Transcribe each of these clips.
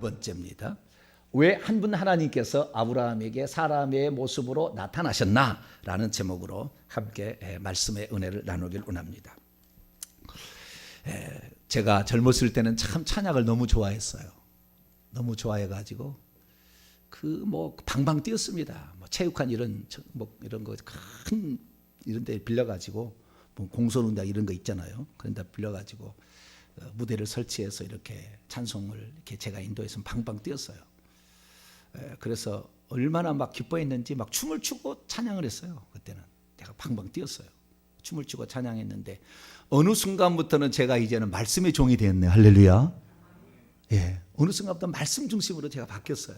번째입니다. 왜 한 분 하나님께서 아브라함에게 사람의 모습으로 나타나셨나? 라는 제목으로 함께 말씀의 은혜를 나누길 원합니다. 제가 젊었을 때는 참 찬양을 너무 좋아했어요. 너무 좋아해가지고 방방 뛰었습니다. 체육관 이런 거 큰 이런 데 빌려가지고 공손운동 이런 거 있잖아요. 그런 데 빌려가지고 무대를 설치해서 이렇게 찬송을 이렇게 제가 인도해서 방방 뛰었어요. 그래서 얼마나 막 기뻐했는지 막 춤을 추고 찬양을 했어요. 그때는 내가 방방 뛰었어요. 춤을 추고 찬양했는데 어느 순간부터는 제가 이제는 말씀의 종이 되었네요. 할렐루야. 예, 어느 순간부터 말씀 중심으로 제가 바뀌었어요.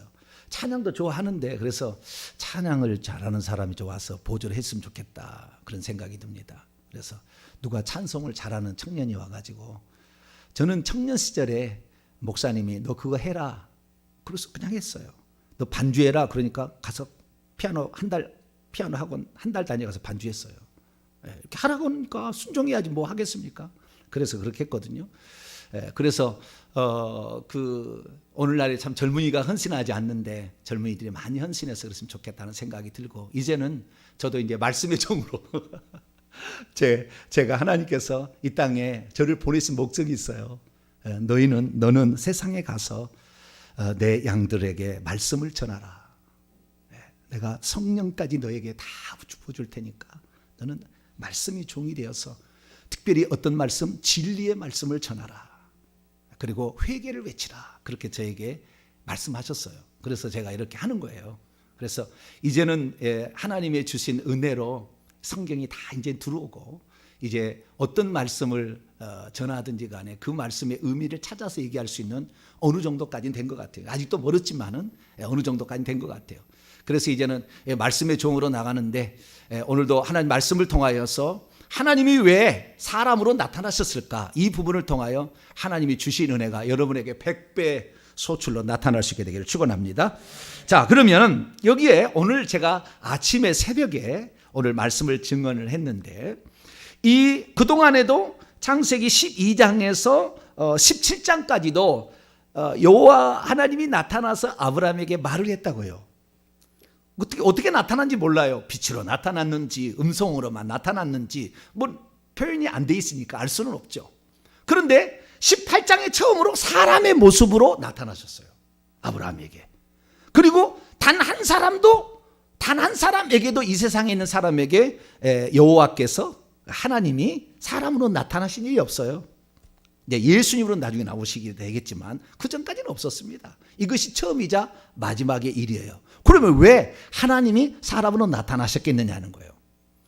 찬양도 좋아하는데 그래서 찬양을 잘하는 사람이 좋아서 보조를 했으면 좋겠다 그런 생각이 듭니다. 그래서 누가 찬송을 잘하는 청년이 와가지고 저는 청년 시절에 목사님이 너 그거 해라 그래서 그냥 했어요. 너 반주해라 그러니까 가서 피아노 학원 한 달 다녀가서 반주했어요. 이렇게 하라고 하니까 순종해야지 뭐 하겠습니까? 그래서 그렇게 했거든요. 그래서 오늘날에 참 젊은이가 헌신하지 않는데 젊은이들이 많이 헌신해서 그랬으면 좋겠다는 생각이 들고 이제는 저도 이제 말씀의 종으로 제가 하나님께서 이 땅에 저를 보내신 목적이 있어요. 너는 세상에 가서 내 양들에게 말씀을 전하라. 내가 성령까지 너에게 다 부어줄 테니까 너는 말씀이 종이 되어서 특별히 어떤 말씀? 진리의 말씀을 전하라. 그리고 회개를 외치라. 그렇게 저에게 말씀하셨어요. 그래서 제가 이렇게 하는 거예요. 그래서 이제는 하나님의 주신 은혜로 성경이 다 이제 들어오고 이제 어떤 말씀을 전하든지 간에 그 말씀의 의미를 찾아서 얘기할 수 있는 어느 정도까지는 된 것 같아요. 아직도 멀었지만은 어느 정도까지는 된 것 같아요. 그래서 이제는 말씀의 종으로 나가는데 오늘도 하나님 말씀을 통하여서 하나님이 왜 사람으로 나타나셨을까? 이 부분을 통하여 하나님이 주신 은혜가 여러분에게 100배 소출로 나타날 수 있게 되기를 축원합니다. 자, 그러면 여기에 오늘 제가 아침에 새벽에 오늘 말씀을 증언을 했는데 그동안에도 창세기 12장에서 17장까지도 여호와 하나님이 나타나서 아브라함에게 말을 했다고요. 어떻게 나타난지 몰라요. 빛으로 나타났는지 음성으로만 나타났는지 표현이 안 돼 있으니까 알 수는 없죠. 그런데 18장에 처음으로 사람의 모습으로 나타나셨어요. 아브라함에게. 그리고 단 한 사람에게도 이 세상에 있는 사람에게 여호와께서 하나님이 사람으로 나타나신 일이 없어요. 예수님으로 나중에 나오시게 되겠지만 그 전까지는 없었습니다. 이것이 처음이자 마지막의 일이에요. 그러면 왜 하나님이 사람으로 나타나셨겠느냐는 거예요.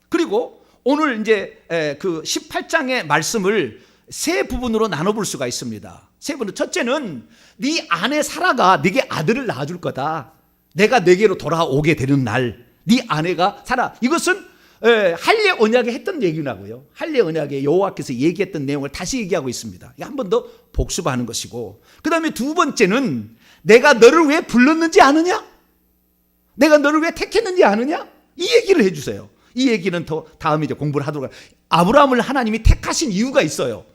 그리고 오늘 이제 그 18장의 말씀을 세 부분으로 나눠볼 수가 있습니다. 세 부분. 첫째는 네 아내 사라가 네게 아들을 낳아줄 거다. 내가 네게로 돌아오게 되는 날 네 아내가 사라. 이것은 할례 언약에 했던 얘기라고요. 할례 언약에 여호와께서 얘기했던 내용을 다시 얘기하고 있습니다. 한 번 더 복습하는 것이고, 그 다음에 두 번째는 내가 너를 왜 불렀는지 아느냐? 내가 너를 왜 택했는지 아느냐? 이 얘기를 해주세요. 이 얘기는 더 다음에 이제 공부를 하도록. 아브라함을 하나님이 택하신 이유가 있어요.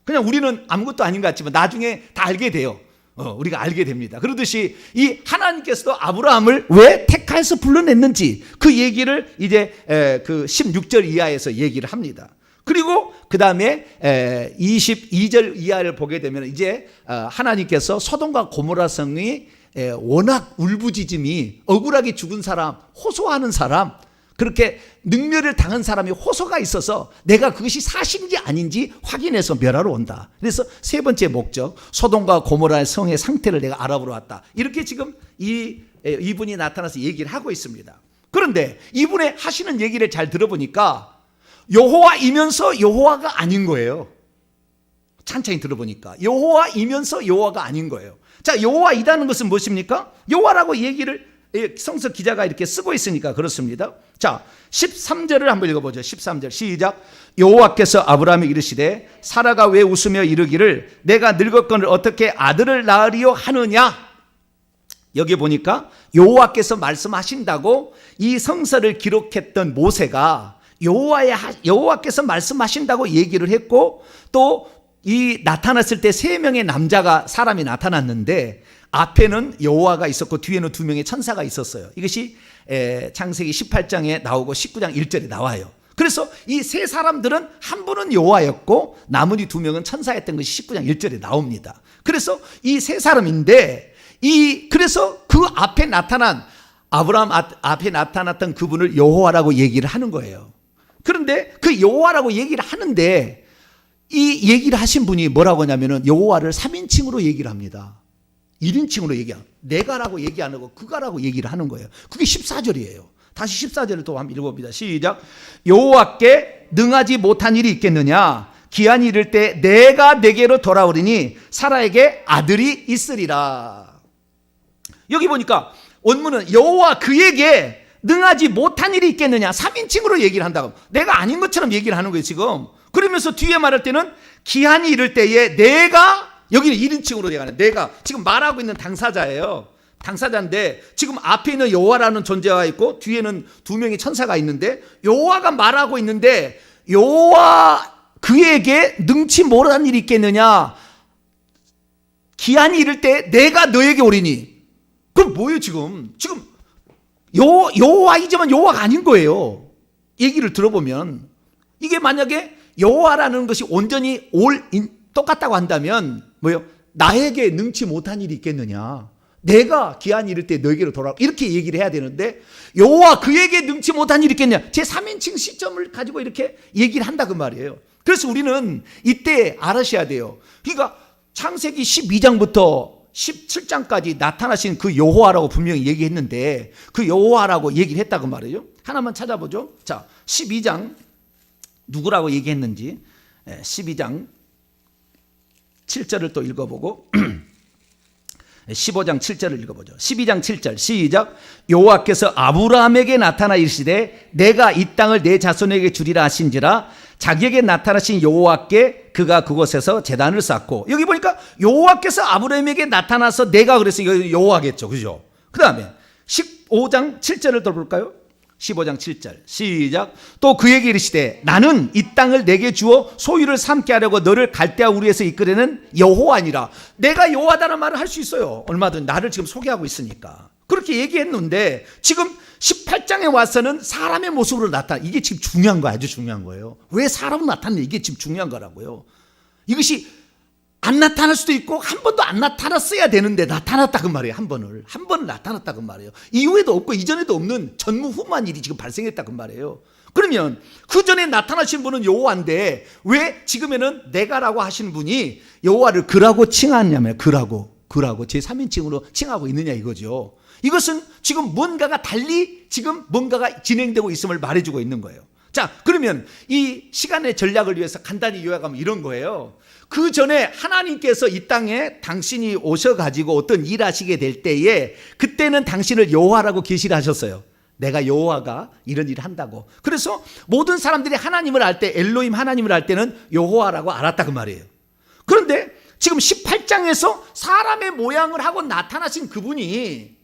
그냥 우리는 아무것도 아닌 것 같지만 나중에 다 알게 돼요. 우리가 알게 됩니다. 그러듯이 이 하나님께서도 아브라함을 왜 택해서 불러냈는지 그 얘기를 이제 그 16절 이하에서 얘기를 합니다. 그리고 그 다음에 22절 이하를 보게 되면 이제 하나님께서 소돔과 고모라 성이 워낙 울부짖음이 억울하게 죽은 사람, 호소하는 사람, 그렇게 능멸을 당한 사람이 호소가 있어서 내가 그것이 사실인지 아닌지 확인해서 멸하러 온다. 그래서 세 번째 목적, 소돔과 고모라의 성의 상태를 내가 알아보러 왔다. 이렇게 지금 이분이 나타나서 얘기를 하고 있습니다. 그런데 이분의 하시는 얘기를 잘 들어보니까 여호와이면서 여호와가 아닌 거예요. 찬찬히 들어보니까 여호와이면서 여호와가 아닌 거예요. 자, 여호와이라는 것은 무엇입니까? 여호와라고 얘기를 성서 기자가 이렇게 쓰고 있으니까 그렇습니다. 자, 13절을 한번 읽어보죠. 13절 시작. 여호와께서 아브라함에게 이르시되 사라가 왜 웃으며 이르기를 내가 늙었거늘 어떻게 아들을 낳으리요 하느냐. 여기 보니까 여호와께서 말씀하신다고 이 성서를 기록했던 모세가 여호와께서 말씀하신다고 얘기를 했고, 또 이 나타났을 때 세 명의 사람이 나타났는데 앞에는 여호와가 있었고 뒤에는 두 명의 천사가 있었어요. 이것이 창세기 18장에 나오고 19장 1절에 나와요. 그래서 이 세 사람들은 한 분은 여호와였고 나머지 두 명은 천사였던 것이 19장 1절에 나옵니다. 그래서 이 세 사람인데 그래서 그 앞에 나타난 아브라함 앞에 나타났던 그분을 여호와라고 얘기를 하는 거예요. 그런데 그 여호와라고 얘기를 하는데 이 얘기를 하신 분이 뭐라고 하냐면은 여호와를 3인칭으로 얘기를 합니다. 1인칭으로 얘기하고 내가라고 얘기 안 하고 그가라고 얘기를 하는 거예요. 그게 14절이에요. 다시 14절을 또 한번 읽어봅니다. 시작. 여호와께 능하지 못한 일이 있겠느냐? 기한이 이를 때 내가 내게로 돌아오리니 사라에게 아들이 있으리라. 여기 보니까 원문은 여호와 그에게 능하지 못한 일이 있겠느냐? 3인칭으로 얘기를 한다고. 내가 아닌 것처럼 얘기를 하는 거예요 지금. 그러면서 뒤에 말할 때는 기한이 이를 때에 내가, 여기는 1인칭으로 얘기하는, 내가 지금 말하고 있는 당사자예요. 당사자인데 지금 앞에 있는 여호와라는 존재가 있고 뒤에는 두 명의 천사가 있는데 여호와가 말하고 있는데 여호와 그에게 능치 못한 일이 있겠느냐? 기한이 이를 때 내가 너에게 오리니. 그럼 뭐예요 지금? 지금 여호와이지만 여호와가 아닌 거예요. 얘기를 들어보면 이게 만약에 여호와라는 것이 온전히 똑같다고 한다면 뭐예요? 나에게 능치 못한 일이 있겠느냐? 내가 기한이 이를 때 너에게로 돌아와, 이렇게 얘기를 해야 되는데 여호와 그에게 능치 못한 일이 있겠냐? 제 3인칭 시점을 가지고 이렇게 얘기를 한다 그 말이에요. 그래서 우리는 이때 알으셔야 돼요. 그러니까 창세기 12장부터 17장까지 나타나신 그 여호와라고 분명히 얘기했는데 그 여호와라고 얘기를 했다고 말이에요. 하나만 찾아보죠. 자, 12장 누구라고 얘기했는지 12장 7절을 또 읽어보고 15장 7절을 읽어보죠. 12장 7절 시작. 여호와께서 아브라함에게 나타나 이르시되 내가 이 땅을 내 자손에게 주리라 하신지라 자기에게 나타나신 여호와께 그가 그곳에서 제단을 쌓고. 여기 보니까 여호와께서 아브라함에게 나타나서 내가 그랬으니까 여호와겠죠. 그죠? 그 다음에 15장 7절을 또 볼까요? 15장 7절 시작. 또 그에게 이르시되 나는 이 땅을 내게 주어 소유를 삼게 하려고 너를 갈대아 우리에서 이끌어낸 여호와니라. 내가 여호와다라는 말을 할 수 있어요. 얼마든 나를 지금 소개하고 있으니까. 그렇게 얘기했는데 지금 18장에 와서는 사람의 모습으로 나타나. 이게 지금 중요한 거, 아주 중요한 거예요. 왜 사람으로 나타나는 이게 지금 중요한 거라고요. 이것이 안 나타날 수도 있고 한 번도 안 나타났어야 되는데 나타났다 그 말이에요. 한 번을 나타났다 그 말이에요. 이후에도 없고 이전에도 없는 전무후무한 일이 지금 발생했다 그 말이에요. 그러면 그 전에 나타나신 분은 여호와인데 왜 지금에는 내가라고 하신 분이 여호와를 그라고 칭하냐면 그라고 제 3인칭으로 칭하고 있느냐 이거죠. 이것은 지금 뭔가가 달리 지금 뭔가가 진행되고 있음을 말해주고 있는 거예요. 자, 그러면 이 시간의 전략을 위해서 간단히 요약하면 이런 거예요. 그 전에 하나님께서 이 땅에 당신이 오셔가지고 어떤 일하시게 될 때에 그때는 당신을 여호와라고 계시를 하셨어요. 내가 여호와가 이런 일을 한다고. 그래서 모든 사람들이 하나님을 알 때, 엘로힘 하나님을 알 때는 여호와라고 알았다 그 말이에요. 그런데 지금 18장에서 사람의 모양을 하고 나타나신 그분이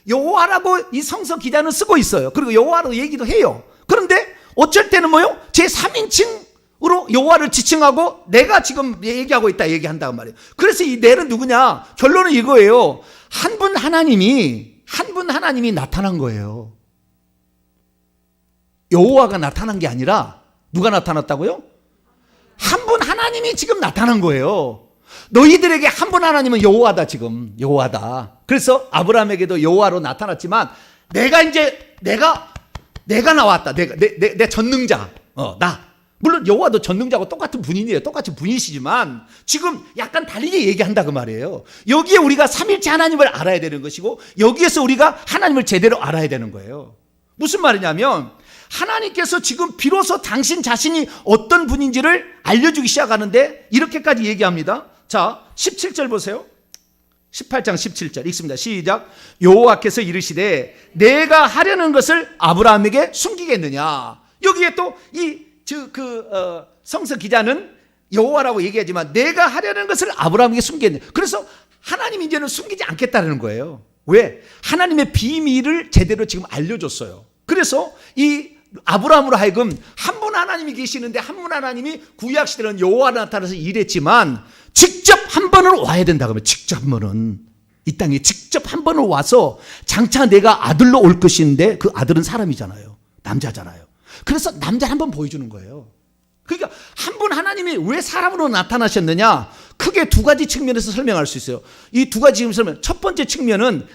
여호와라고 이 성서 기자는 쓰고 있어요. 그리고 여호와로 얘기도 해요. 그런데 어쩔 때는 뭐요? 제 3인칭으로 여호와를 지칭하고 내가 지금 얘기하고 있다 얘기한다고 말이에요. 그래서 이 내는 누구냐? 결론은 이거예요. 한 분 하나님이 나타난 거예요. 여호와가 나타난 게 아니라 누가 나타났다고요? 한 분 하나님이 지금 나타난 거예요. 너희들에게 한 분 하나님은 여호와다. 지금 여호와다. 그래서 아브라함에게도 여호와로 나타났지만 내가 나왔다. 내 전능자. 나. 물론 여호와도 전능자고 똑같은 분이에요. 똑같은 분이시지만 지금 약간 다르게 얘기한다 그 말이에요. 여기에 우리가 삼일체 하나님을 알아야 되는 것이고 여기에서 우리가 하나님을 제대로 알아야 되는 거예요. 무슨 말이냐면 하나님께서 지금 비로소 당신 자신이 어떤 분인지를 알려주기 시작하는데 이렇게까지 얘기합니다. 자, 17절 보세요. 18장 17절 읽습니다. 시작. 여호와께서 이르시되 내가 하려는 것을 아브라함에게 숨기겠느냐. 여기에 또 성서 기자는 여호와라고 얘기하지만 내가 하려는 것을 아브라함에게 숨기겠느냐. 그래서 하나님이 이제는 숨기지 않겠다는 거예요. 왜? 하나님의 비밀을 제대로 지금 알려줬어요. 그래서 이 아브라함으로 하여금 한 분 하나님이 계시는데 한 분 하나님이 구약시대는 여호와로 나타나서 일했지만 직접 한 번은 와야 된다 그러면 직접 한 번은 이 땅에 직접 한 번은 와서 장차 내가 아들로 올 것인데 그 아들은 사람이잖아요. 남자잖아요. 그래서 남자를 한 번 보여주는 거예요. 그러니까 한 분 하나님이 왜 사람으로 나타나셨느냐? 크게 두 가지 측면에서 설명할 수 있어요. 이 두 가지 설명. 첫 번째 측면은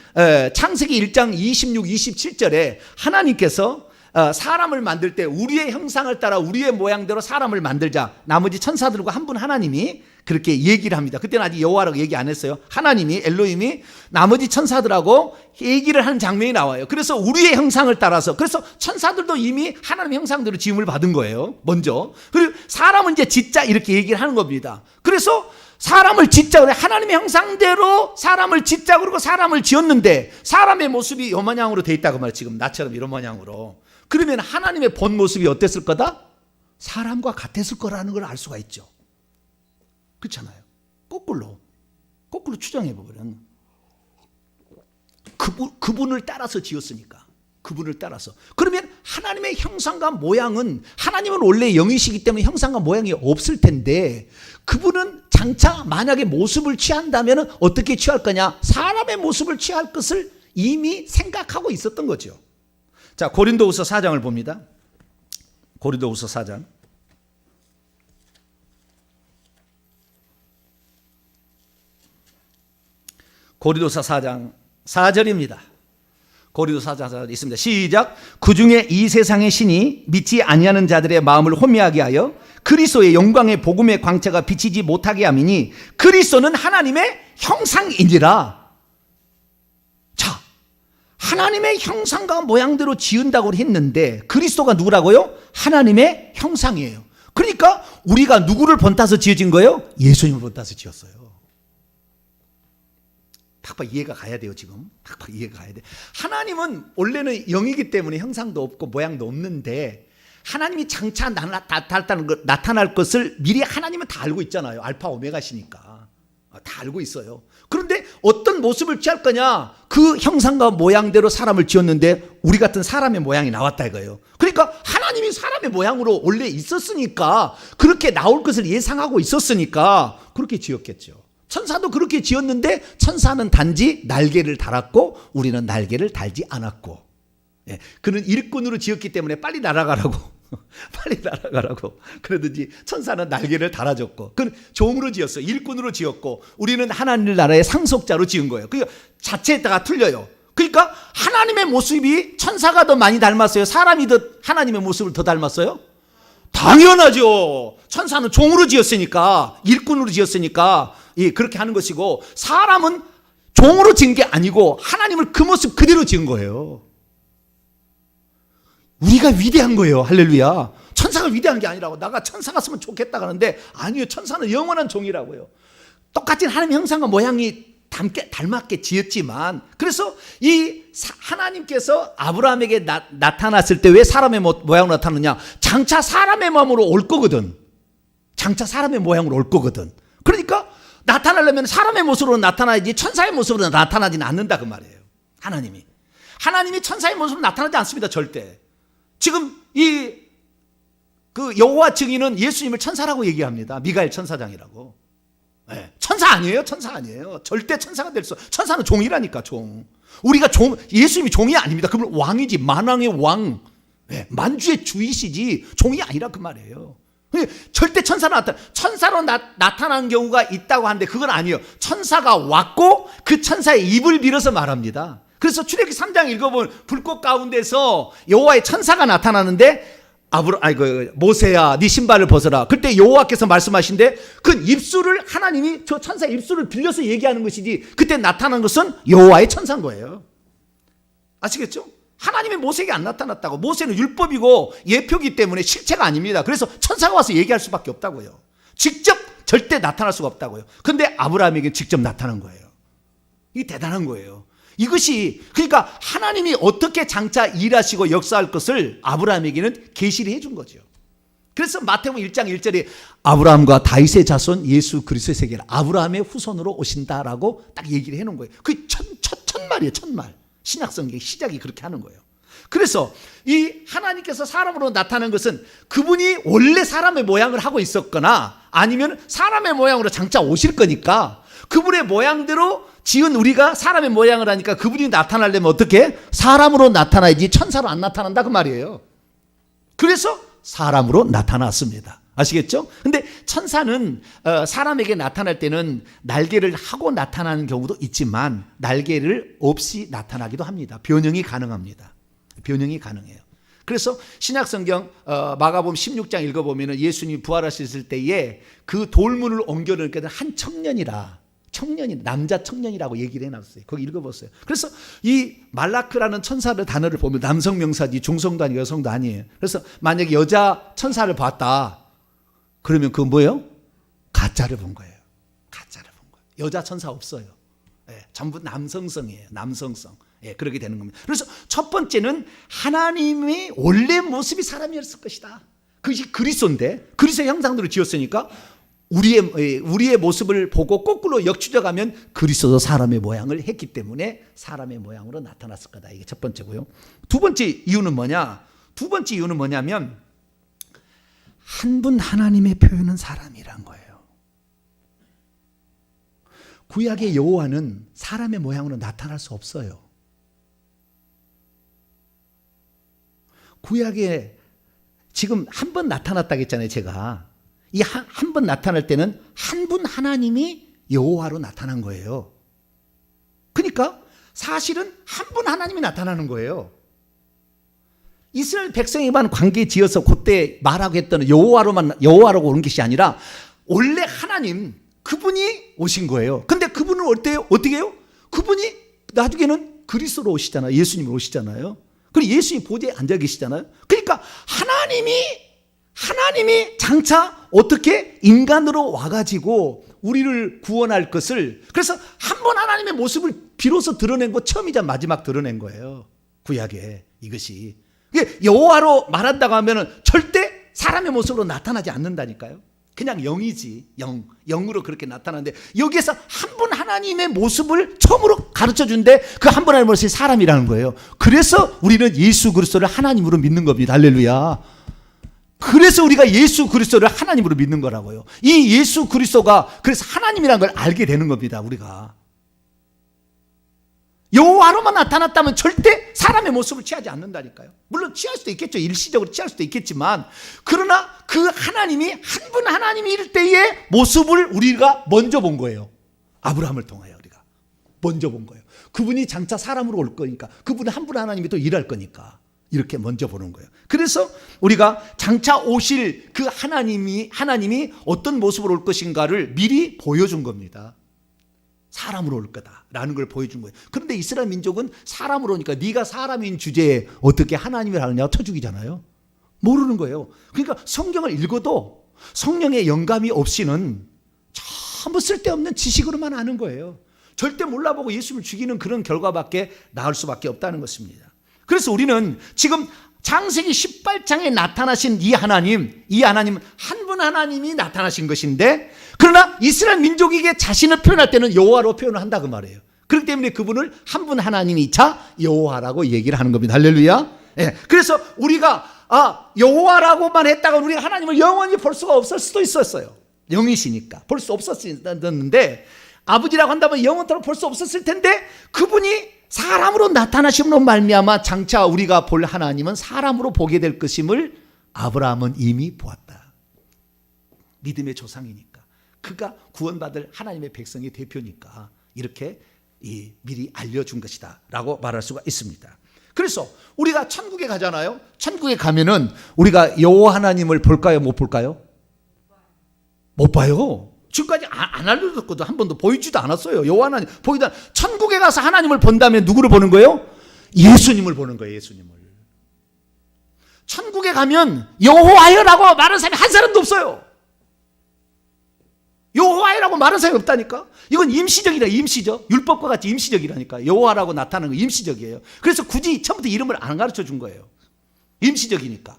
창세기 1장 26, 27절에 하나님께서 사람을 만들 때 우리의 형상을 따라 우리의 모양대로 사람을 만들자. 나머지 천사들과 한 분 하나님이 그렇게 얘기를 합니다. 그때는 아직 여호와라고 얘기 안 했어요. 하나님이 엘로힘이 나머지 천사들하고 얘기를 하는 장면이 나와요. 그래서 우리의 형상을 따라서, 그래서 천사들도 이미 하나님의 형상대로 지음을 받은 거예요. 먼저. 그리고 사람은 이제 짓자 이렇게 얘기를 하는 겁니다. 그래서 사람을 짓자 그래. 하나님의 형상대로 사람을 짓자 그러고 사람을 지었는데 사람의 모습이 요 모양으로 돼 있다고 말이에요. 지금 나처럼 이런 모양으로. 그러면 하나님의 본 모습이 어땠을 거다? 사람과 같았을 거라는 걸 알 수가 있죠. 그렇잖아요. 거꾸로 추정해 보면 그분을 따라서 지었으니까. 그분을 따라서. 그러면 하나님의 형상과 모양은, 하나님은 원래 영이시기 때문에 형상과 모양이 없을 텐데 그분은 장차 만약에 모습을 취한다면 어떻게 취할 거냐? 사람의 모습을 취할 것을 이미 생각하고 있었던 거죠. 자, 고린도후서 4장을 봅니다. 고린도후서 4장. 고린도서 4장 4절입니다. 고린도서 4장 4절 있습니다. 시작. 그중에 이 세상의 신이 믿지 아니하는 자들의 마음을 혼미하게 하여 그리스도의 영광의 복음의 광채가 비치지 못하게 함이니 그리스도는 하나님의 형상이니라. 자, 하나님의 형상과 모양대로 지은다고 했는데 그리스도가 누구라고요? 하나님의 형상이에요. 그러니까 우리가 누구를 본따서 지어진 거예요? 예수님을 본따서 지었어요. 팍팍 이해가 가야 돼요. 지금 팍팍 이해가 가야 돼. 하나님은 원래는 영이기 때문에 형상도 없고 모양도 없는데 하나님이 장차 나타날 것을 미리 하나님은 다 알고 있잖아요. 알파 오메가시니까 다 알고 있어요. 그런데 어떤 모습을 취할 거냐? 그 형상과 모양대로 사람을 지었는데 우리 같은 사람의 모양이 나왔다 이거예요. 그러니까 하나님이 사람의 모양으로 원래 있었으니까, 그렇게 나올 것을 예상하고 있었으니까 그렇게 지었겠죠. 천사도 그렇게 지었는데 천사는 단지 날개를 달았고 우리는 날개를 달지 않았고, 예, 그는 일꾼으로 지었기 때문에 빨리 날아가라고 빨리 날아가라고 그러든지, 천사는 날개를 달아줬고 그는 종으로 지었어요. 일꾼으로 지었고 우리는 하나님 나라의 상속자로 지은 거예요. 그러니까 자체가 틀려요. 그러니까 하나님의 모습이 천사가 더 많이 닮았어요? 사람이 더 하나님의 모습을 더 닮았어요? 당연하죠. 천사는 종으로 지었으니까, 일꾼으로 지었으니까 그렇게 하는 것이고, 사람은 종으로 지은 게 아니고 하나님을 그 모습 그대로 지은 거예요. 우리가 위대한 거예요. 할렐루야. 천사가 위대한 게 아니라고. 나가 천사 같으면 좋겠다 하는데 아니요. 천사는 영원한 종이라고요. 똑같은 하나님의 형상과 모양이 닮았게 지었지만, 그래서 이 하나님께서 아브라함에게 나타났을 때 왜 사람의 모양으로 나타났느냐? 장차 사람의 마음으로 올 거거든. 장차 사람의 모양으로 올 거거든. 그러니까 나타나려면 사람의 모습으로 나타나야지 천사의 모습으로 나타나지는 않는다 그 말이에요. 하나님이 천사의 모습으로 나타나지 않습니다. 절대. 지금 그 여호와 증인은 예수님을 천사라고 얘기합니다. 미가엘 천사장이라고. 네. 천사 아니에요. 천사 아니에요. 절대 천사가 될 수. 천사는 종이라니까, 종. 우리가 예수님이 종이 아닙니다. 그분 왕이지. 만왕의 왕. 네. 만주의 주이시지 종이 아니라 그 말이에요. 절대 천사로 나타난 경우가 있다고 하는데 그건 아니에요. 천사가 왔고 그 천사의 입을 빌어서 말합니다. 그래서 출애굽기 3장 읽어보면 불꽃 가운데서 여호와의 천사가 나타나는데 모세야 네 신발을 벗어라. 그때 여호와께서 말씀하신데 그 입술을 하나님이 저 천사의 입술을 빌려서 얘기하는 것이지, 그때 나타난 것은 여호와의 천사인 거예요. 아시겠죠? 하나님의 모세에게 안 나타났다고. 모세는 율법이고 예표기 때문에 실체가 아닙니다. 그래서 천사가 와서 얘기할 수밖에 없다고요. 직접 절대 나타날 수가 없다고요. 그런데 아브라함에게 직접 나타난 거예요. 이게 대단한 거예요. 이것이, 그러니까 하나님이 어떻게 장차 일하시고 역사할 것을 아브라함에게는 계시를 해준 거죠. 그래서 마태복음 1장 1절에 아브라함과 다윗의 자손 예수 그리스도의 세계를 아브라함의 후손으로 오신다라고 딱 얘기를 해놓은 거예요. 그게 첫 말이에요. 첫말. 신약성경 시작이 그렇게 하는 거예요. 그래서 이 하나님께서 사람으로 나타난 것은 그분이 원래 사람의 모양을 하고 있었거나 아니면 사람의 모양으로 장차 오실 거니까 그분의 모양대로 지은 우리가 사람의 모양을 하니까 그분이 나타나려면 어떻게? 사람으로 나타나야지 천사로 안 나타난다 그 말이에요. 그래서 사람으로 나타났습니다. 아시겠죠? 근데 천사는 사람에게 나타날 때는 날개를 하고 나타나는 경우도 있지만 날개를 없이 나타나기도 합니다. 변형이 가능합니다. 변형이 가능해요. 그래서 신약성경 마가복음 16장 읽어보면 예수님이 부활하셨을 때에 그 돌문을 옮겨놓으니까 한 청년이라 남자 청년이라고 얘기를 해놨어요. 거기 읽어보세요. 그래서 이 말라크라는 천사를 단어를 보면 남성 명사지 중성도 아니고 여성도 아니에요. 그래서 만약에 여자 천사를 봤다 그러면 그건 뭐예요? 가짜를 본 거예요. 가짜를 본 거예요. 여자 천사 없어요. 예, 전부 남성성이에요. 남성성. 예, 그렇게 되는 겁니다. 그래서 첫 번째는 하나님의 원래 모습이 사람이었을 것이다. 그것이 그리스도인데 그리스도의 형상대로 지었으니까 우리의 모습을 보고 거꾸로 역추적하면 그리스도도 사람의 모양을 했기 때문에 사람의 모양으로 나타났을 거다. 이게 첫 번째고요. 두 번째 이유는 뭐냐? 두 번째 이유는 뭐냐면 한 분 하나님의 표현은 사람이란 거예요. 구약의 여호와는 사람의 모양으로 나타날 수 없어요. 구약에 지금 한 번 나타났다고 했잖아요. 제가 이 한 번 나타날 때는 한 분 하나님이 여호와로 나타난 거예요. 그러니까 사실은 한 분 하나님이 나타나는 거예요. 이스라엘 백성에만 관계 지어서 그때 말하고 했던 여호와라고 오는 것이 아니라 원래 하나님 그분이 오신 거예요. 근데 그분은 어떻게 해요? 그분이 나중에는 그리스도로 오시잖아요. 예수님으로 오시잖아요. 그리고 예수님 보좌에 앉아 계시잖아요. 그러니까 하나님이 장차 어떻게 인간으로 와가지고 우리를 구원할 것을 그래서 한 번 하나님의 모습을 비로소 드러낸 거 처음이자 마지막 드러낸 거예요. 구약에 이것이 여호와로 말한다고 하면은 절대 사람의 모습으로 나타나지 않는다니까요. 그냥 영이지 영으로 그렇게 나타나는데 여기에서 한 분 하나님의 모습을 처음으로 가르쳐 준데 그 한 분 하나님의 모습이 사람이라는 거예요. 그래서 우리는 예수 그리스도를 하나님으로 믿는 겁니다. 할렐루야. 그래서 우리가 예수 그리스도를 하나님으로 믿는 거라고요. 이 예수 그리스도가 그래서 하나님이라는 걸 알게 되는 겁니다. 우리가 여호와로만 나타났다면 절대 사람의 모습을 취하지 않는다니까요. 물론 취할 수도 있겠죠. 일시적으로 취할 수도 있겠지만 그러나 그 하나님이 한 분 하나님일 때의 모습을 우리가 먼저 본 거예요. 아브라함을 통하여 우리가 먼저 본 거예요. 그분이 장차 사람으로 올 거니까 그분 한 분 하나님이 또 일할 거니까 이렇게 먼저 보는 거예요. 그래서 우리가 장차 오실 그 하나님이 어떤 모습으로 올 것인가를 미리 보여준 겁니다. 사람으로 올 거다라는 걸 보여준 거예요. 그런데 이스라엘 민족은 사람으로 오니까 네가 사람인 주제에 어떻게 하나님을 하느냐고 쳐죽이잖아요. 모르는 거예요. 그러니까 성경을 읽어도 성령의 영감이 없이는 전부 쓸데없는 지식으로만 아는 거예요. 절대 몰라보고 예수님을 죽이는 그런 결과밖에 나올 수밖에 없다는 것입니다. 그래서 우리는 지금 창세기 18장에 나타나신 이 하나님은 한 분 하나님이 나타나신 것인데 그러나 이스라엘 민족에게 자신을 표현할 때는 여호와로 표현을 한다 그 말이에요. 그렇기 때문에 그분을 한 분 하나님이자 여호와라고 얘기를 하는 겁니다. 할렐루야. 예. 그래서 우리가 여호와라고만 했다가 우리가 하나님을 영원히 볼 수가 없을 수도 있었어요. 영이시니까 볼 수 없었는데 아버지라고 한다면 영원토록 볼 수 없었을 텐데 그분이 사람으로 나타나심으로 말미암아 장차 우리가 볼 하나님은 사람으로 보게 될 것임을 아브라함은 이미 보았다. 믿음의 조상이니까 그가 구원받을 하나님의 백성의 대표니까 이렇게 미리 알려준 것이다 라고 말할 수가 있습니다. 그래서 우리가 천국에 가잖아요. 천국에 가면은 우리가 여호와 하나님을 볼까요? 못 볼까요? 못 봐요. 지금까지 안 알려줬거든. 한 번도 보이지도 않았어요. 여호와 하나님 보이다. 천국에 가서 하나님을 본다면 누구를 보는 거예요? 예수님을 보는 거예요. 예수님을. 천국에 가면 여호와여라고 말하는 사람이 한 사람도 없어요. 여호와여라고 말하는 사람이 없다니까. 이건 임시적이라. 임시적. 율법과 같이 임시적이라니까. 여호와라고 나타나는 거 임시적이에요. 그래서 굳이 처음부터 이름을 안 가르쳐 준 거예요. 임시적이니까.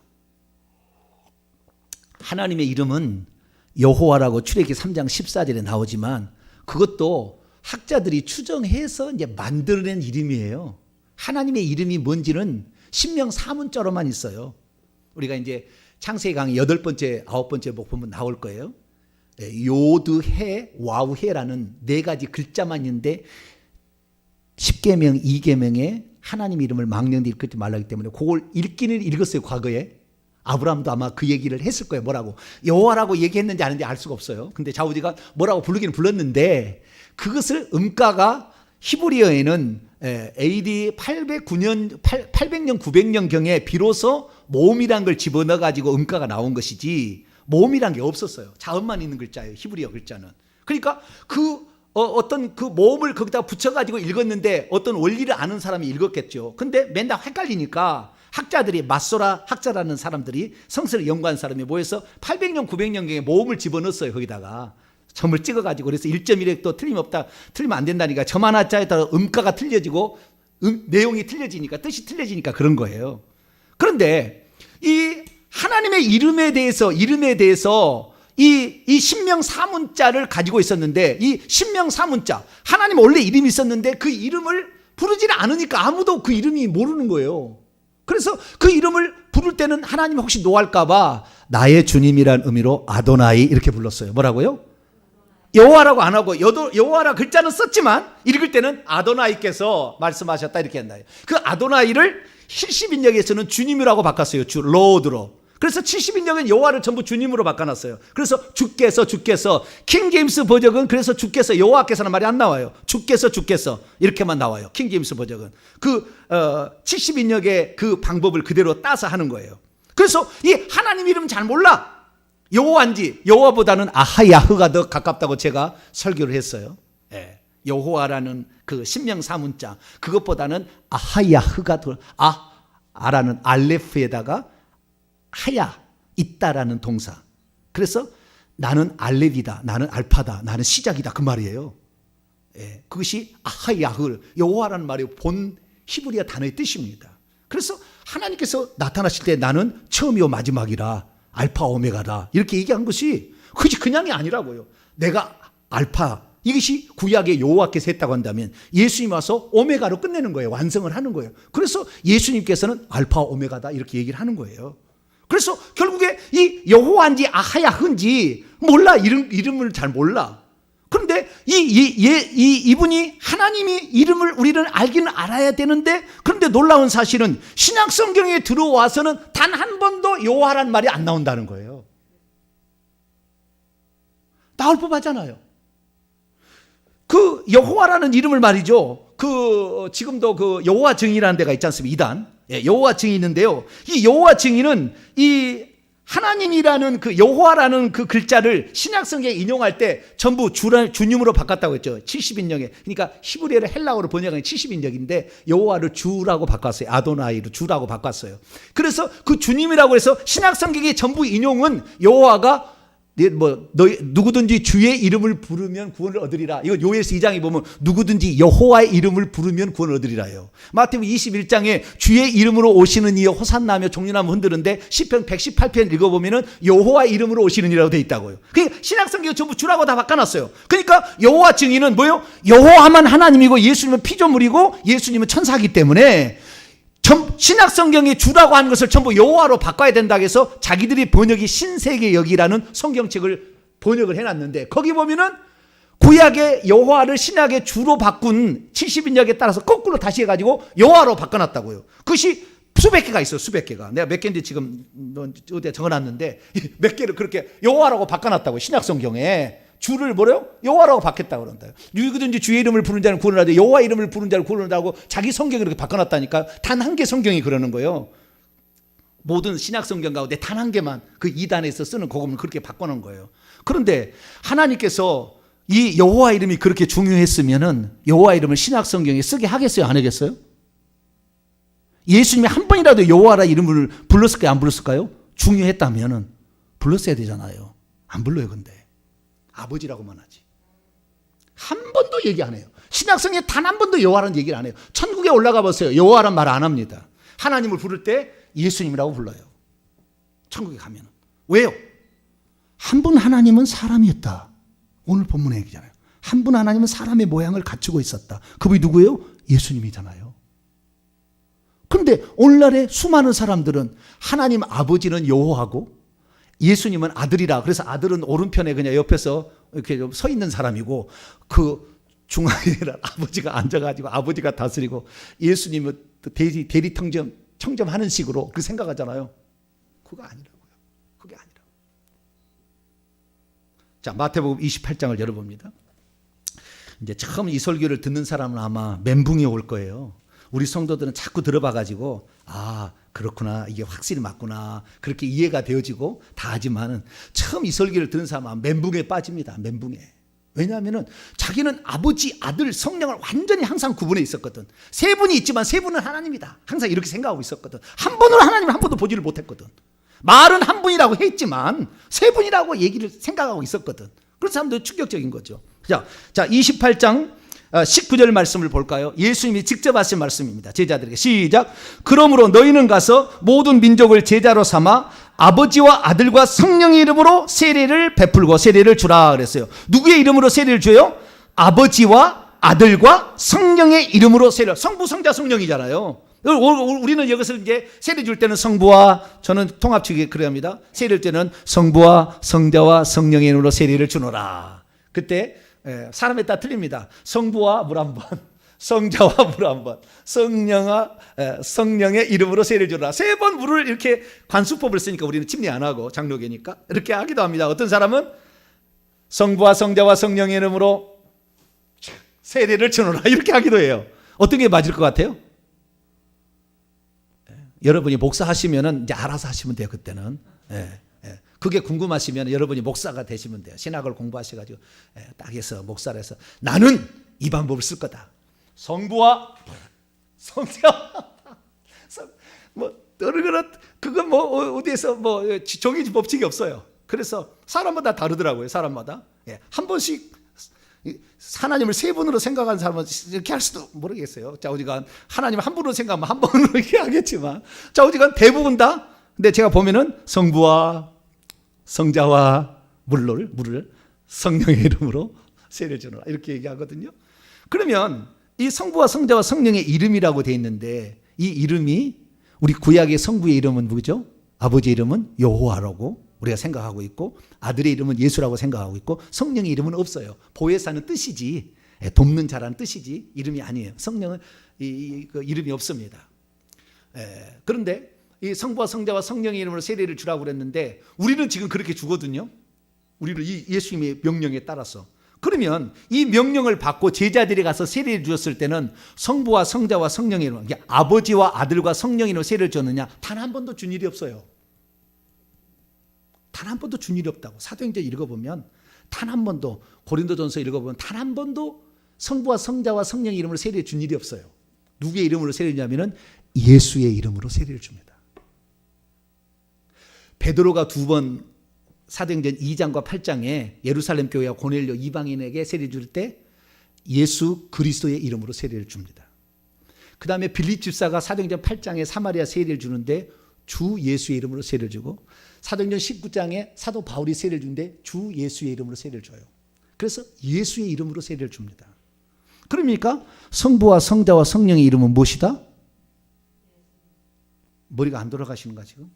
하나님의 이름은 여호와라고 출애굽기 3장 14절에 나오지만 그것도 학자들이 추정해서 이제 만들어낸 이름이에요. 하나님의 이름이 뭔지는 신명 사문자로만 있어요. 우리가 이제 창세기 강의 8번째, 9번째 복 보면 나올 거예요. 요드해, 와우해라는 4가지 글자만 있는데 10계명, 2계명에 하나님 이름을 망령되 읽지 말라기 때문에 그걸 읽기는 읽었어요. 과거에 아브라함도 아마 그 얘기를 했을 거예요. 뭐라고 여호와라고 얘기했는지 아는지 알 수가 없어요. 근데 좌우지가 뭐라고 부르기는 불렀는데 그것을 음가가 히브리어에는 AD 800년 900년경에 비로소 모음이란 걸 집어넣어 가지고 음가가 나온 것이지 모음이란 게 없었어요. 자음만 있는 글자예요. 히브리어 글자는. 그러니까 어떤 그 모음을 거기다 붙여가지고 읽었는데 어떤 원리를 아는 사람이 읽었겠죠. 근데 맨날 헷갈리니까 학자들이 마소라 학자라는 사람들이 성서를 연구한 사람이 모여서 800년 900년경에 모음을 집어넣었어요. 거기다가 점을 찍어가지고 그래서 1.1획 또 틀림없다 틀리면 안 된다니까 점 하나짜리에 따라 음가가 틀려지고 내용이 틀려지니까 뜻이 틀려지니까 그런 거예요. 그런데 이 하나님의 이름에 대해서 이 신명 사문자를 가지고 있었는데 이 신명 사문자 하나님 원래 이름이 있었는데 그 이름을 부르지를 않으니까 아무도 그 이름이 모르는 거예요. 그래서 그 이름을 부를 때는 하나님이 혹시 노할까 봐 나의 주님이란 의미로 아도나이 이렇게 불렀어요. 뭐라고요? 여호와라고 안 하고 여호와라 글자는 썼지만 읽을 때는 아도나이께서 말씀하셨다 이렇게 한다. 그 아도나이를 70인역에서는 주님이라고 바꿨어요. 로드로. 그래서 70인역은 여호와를 전부 주님으로 바꿔놨어요. 그래서 주께서 킹제임스 번역은 그래서 주께서 여호와께서는 말이 안 나와요. 주께서 이렇게만 나와요. 킹제임스 번역은 그 70인역의 그 방법을 그대로 따서 하는 거예요. 그래서 이 하나님 이름 잘 몰라. 여호와인지 여호와보다는 아하야흐가 더 가깝다고 제가 설교를 했어요. 예. 여호와라는 그 신명 사문자 그것보다는 아하야흐가 더 아라는 알레프에다가 하야 있다라는 동사. 그래서 나는 알레비다, 나는 알파다, 나는 시작이다 그 말이에요. 예. 그것이 아하야흐 여호와라는 말이 본 히브리어 단어의 뜻입니다. 그래서 하나님께서 나타나실 때 나는 처음이요 마지막이라 알파 오메가다 이렇게 얘기한 것이 그냥이 아니라고요. 내가 알파 이것이 구약의 여호와께서 했다고 한다면 예수님 와서 오메가로 끝내는 거예요. 완성을 하는 거예요. 그래서 예수님께서는 알파 오메가다 이렇게 얘기를 하는 거예요. 그래서 결국에 이 여호와인지 아하야흐인지 몰라. 이름을 잘 몰라. 그런데 이분이 하나님이 이름을 우리는 알기는 알아야 되는데 그런데 놀라운 사실은 신약 성경에 들어와서는 단 한 번도 여호와란 말이 안 나온다는 거예요. 나올 법하잖아요. 그 여호와라는 이름을 말이죠. 지금도 그 여호와 증인이라는 데가 있지 않습니까? 이단. 예, 여호와 증인이 있는데요. 이 여호와 증인은 이 하나님이라는 그 여호와라는 그 글자를 신약 성경에 인용할 때 전부 주님으로 바꿨다고 했죠. 70인역에. 그러니까 히브리어를 헬라어로 번역한 70인역인데 여호와를 주라고 바꿨어요. 아도나이로 주라고 바꿨어요. 그래서 그 주님이라고 해서 신약 성경의 전부 인용은 여호와가 누구든지 주의 이름을 부르면 구원을 얻으리라. 이거 요엘서 2장에 보면 누구든지 여호와의 이름을 부르면 구원을 얻으리라요. 마태복음 21장에 주의 이름으로 오시는 이여 호산나며 종려나무 흔드는데 시편 118편 읽어보면은 여호와의 이름으로 오시는 이라고 되어 있다고요. 그러니까 신약성경 전부 주라고 다 바꿔놨어요. 그러니까 여호와 증인은 뭐예요? 여호와만 하나님이고 예수님은 피조물이고 예수님은 천사이기 때문에 신약성경이 주라고 하는 것을 전부 여호와로 바꿔야 된다고 해서 자기들이 번역이 신세계역이라는 성경책을 번역을 해놨는데 거기 보면은 구약의 여호와를 신약의 주로 바꾼 70인역에 따라서 거꾸로 다시 해가지고 여호와로 바꿔놨다고요. 그것이 수백 개가 있어요. 수백 개가. 내가 몇 개인지 지금 어디에 적어놨는데 몇 개를 그렇게 여호와라고 바꿔놨다고요. 신약성경에. 주를 뭐래요? 여호와라고 바뀌었다고 그런다. 누구든지 주의 이름을 부르는 자는 구원을 하되 여호와 이름을 부르는 자를 구원을 하고 자기 성경을 이렇게 바꿔놨다니까. 단 한 개 성경이 그러는 거예요. 모든 신약 성경 가운데 단 한 개만 그 2단에서 쓰는 그것을 그렇게 바꿔놓은 거예요. 그런데 하나님께서 이 여호와 이름이 그렇게 중요했으면은 여호와 이름을 신약 성경에 쓰게 하겠어요? 안 하겠어요? 예수님이 한 번이라도 여호와라 이름을 불렀을까요? 안 불렀을까요? 중요했다면은 불렀어야 되잖아요. 안 불러요, 근데. 아버지라고만 하지. 한 번도 얘기 안 해요. 신약성에 단 한 번도 여호와라는 얘기를 안 해요. 천국에 올라가 보세요. 여호와란 말 안 합니다. 하나님을 부를 때 예수님이라고 불러요. 천국에 가면. 왜요? 한 분 하나님은 사람이었다. 오늘 본문의 얘기잖아요. 한 분 하나님은 사람의 모양을 갖추고 있었다. 그분이 누구예요? 예수님이잖아요. 그런데 오늘날의 수많은 사람들은 하나님 아버지는 여호와고 예수님은 아들이라. 그래서 아들은 오른편에 그냥 옆에서 이렇게 서 있는 사람이고 그 중앙에 아버지가 앉아가지고 아버지가 다스리고 예수님은 대리 청점하는 식으로 그 생각하잖아요. 그거 아니라고요. 그게 아니라고. 자, 마태복음 28장을 열어봅니다. 이제 처음 이 설교를 듣는 사람은 아마 멘붕이 올 거예요. 우리 성도들은 자꾸 들어봐가지고 아 그렇구나, 이게 확실히 맞구나, 그렇게 이해가 되어지고 다 하지만은 처음 이 설교를 듣는 사람은 멘붕에 빠집니다. 멘붕에. 왜냐하면은 자기는 아버지, 아들, 성령을 완전히 항상 구분해 있었거든. 세 분이 있지만 세 분은 하나님이다. 항상 이렇게 생각하고 있었거든. 한 분으로 하나님을 한 번도 보지를 못했거든. 말은 한 분이라고 했지만 세 분이라고 얘기를 생각하고 있었거든. 그런 사람들 충격적인 거죠. 자 28장 19절 말씀을 볼까요? 예수님이 직접 하신 말씀입니다. 제자들에게 시작. 그러므로 너희는 가서 모든 민족을 제자로 삼아 아버지와 아들과 성령의 이름으로 세례를 베풀고 세례를 주라 그랬어요. 누구의 이름으로 세례를 줘요? 아버지와 아들과 성령의 이름으로 세례. 성부, 성자, 성령이잖아요. 우리는 이것을 이제 세례 줄 때는 성부와, 저는 통합치기 그래야 합니다. 세례를 때는 성부와 성자와 성령의 이름으로 세례를 주노라. 그때 사람에 따라 틀립니다. 성부와 물 한 번, 성자와 물 한 번, 성령의 이름으로 세례를 주라. 세 번 물을 이렇게 관수법을 쓰니까 우리는 침례 안 하고 장로교니까 이렇게 하기도 합니다. 어떤 사람은 성부와 성자와 성령의 이름으로 세례를 주노라 이렇게 하기도 해요. 어떤 게 맞을 것 같아요? 여러분이 목사하시면은 이제 알아서 하시면 돼요. 그때는. 그게 궁금하시면 여러분이 목사가 되시면 돼요. 신학을 공부하셔가지고 딱 해서 목사를 해서 나는 이 방법을 쓸 거다. 성부와 성자 뭐 그건 뭐 어디에서 뭐 정해진 법칙이 없어요. 그래서 사람마다 다르더라고요. 사람마다 한 번씩 하나님을 세 분으로 생각하는 사람은 이렇게 할 수도 모르겠어요. 자, 어디간 하나님을 한 분으로 생각하면 한 번으로 이렇게 하겠지만, 자, 어디간 대부분 다. 근데 제가 보면은 성부와 성자와 물을 성령의 이름으로 세례를 주노라 이렇게 얘기하거든요. 그러면 이 성부와 성자와 성령의 이름이라고 돼 있는데 이 이름이 우리 구약의 성부의 이름은 누구죠? 아버지의 이름은 여호와라고 우리가 생각하고 있고 아들의 이름은 예수라고 생각하고 있고 성령의 이름은 없어요. 보혜사는 뜻이지 돕는 자라는 뜻이지 이름이 아니에요. 성령은 그 이름이 없습니다. 그런데 이 성부와 성자와 성령의 이름으로 세례를 주라고 그랬는데 우리는 지금 그렇게 주거든요. 우리는 이 예수님의 명령에 따라서. 그러면 이 명령을 받고 제자들이 가서 세례를 주었을 때는 성부와 성자와 성령의 이름, 아버지와 아들과 성령의 이름으로 세례를 줬느냐? 단 한 번도 준 일이 없어요. 단 한 번도 준 일이 없다고. 사도행전 읽어보면 단 한 번도, 고린도전서 읽어보면 단 한 번도 성부와 성자와 성령의 이름으로 세례를 준 일이 없어요. 누구의 이름으로 세례를 주냐면 예수의 이름으로 세례를 줍니다. 베드로가 두 번 사도행전 2장과 8장에 예루살렘 교회와 고넬료 이방인에게 세례 줄 때 예수 그리스도의 이름으로 세례를 줍니다. 그 다음에 빌립 집사가 사도행전 8장에 사마리아 세례를 주는데 주 예수의 이름으로 세례를 주고 사도행전 19장에 사도 바울이 세례를 주는데 주 예수의 이름으로 세례를 줘요. 그래서 예수의 이름으로 세례를 줍니다. 그러니까 성부와 성자와 성령의 이름은 무엇이다? 머리가 안 돌아가시는가 지금?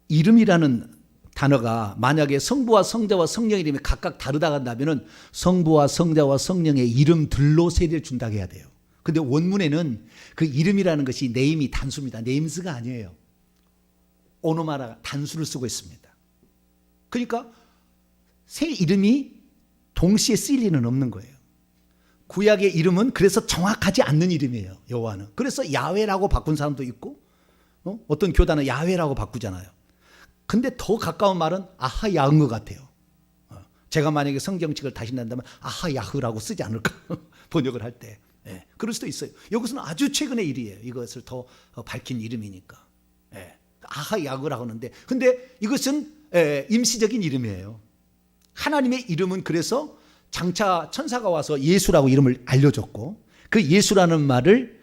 이름이라는 단어가 만약에 성부와 성자와 성령의 이름이 각각 다르다 한다면 성부와 성자와 성령의 이름들로 세례를 준다고 해야 돼요. 근데 원문에는 그 이름이라는 것이 네임이 단수입니다. 네임스가 아니에요. 오노마라 단수를 쓰고 있습니다. 그러니까 세 이름이 동시에 쓰일 리는 없는 거예요. 구약의 이름은 그래서 정확하지 않는 이름이에요. 여호와는. 그래서 야훼라고 바꾼 사람도 있고 어떤 교단은 야훼라고 바꾸잖아요. 근데 더 가까운 말은 아하야흐인 것 같아요. 제가 만약에 성경책을 다시 낸다면 아하야흐라고 쓰지 않을까 번역을 할 때. 그럴 수도 있어요. 이것은 아주 최근의 일이에요. 이것을 더 밝힌 이름이니까. 아하야흐라고 하는데 근데 이것은 임시적인 이름이에요. 하나님의 이름은 그래서 장차 천사가 와서 예수라고 이름을 알려줬고 그 예수라는 말을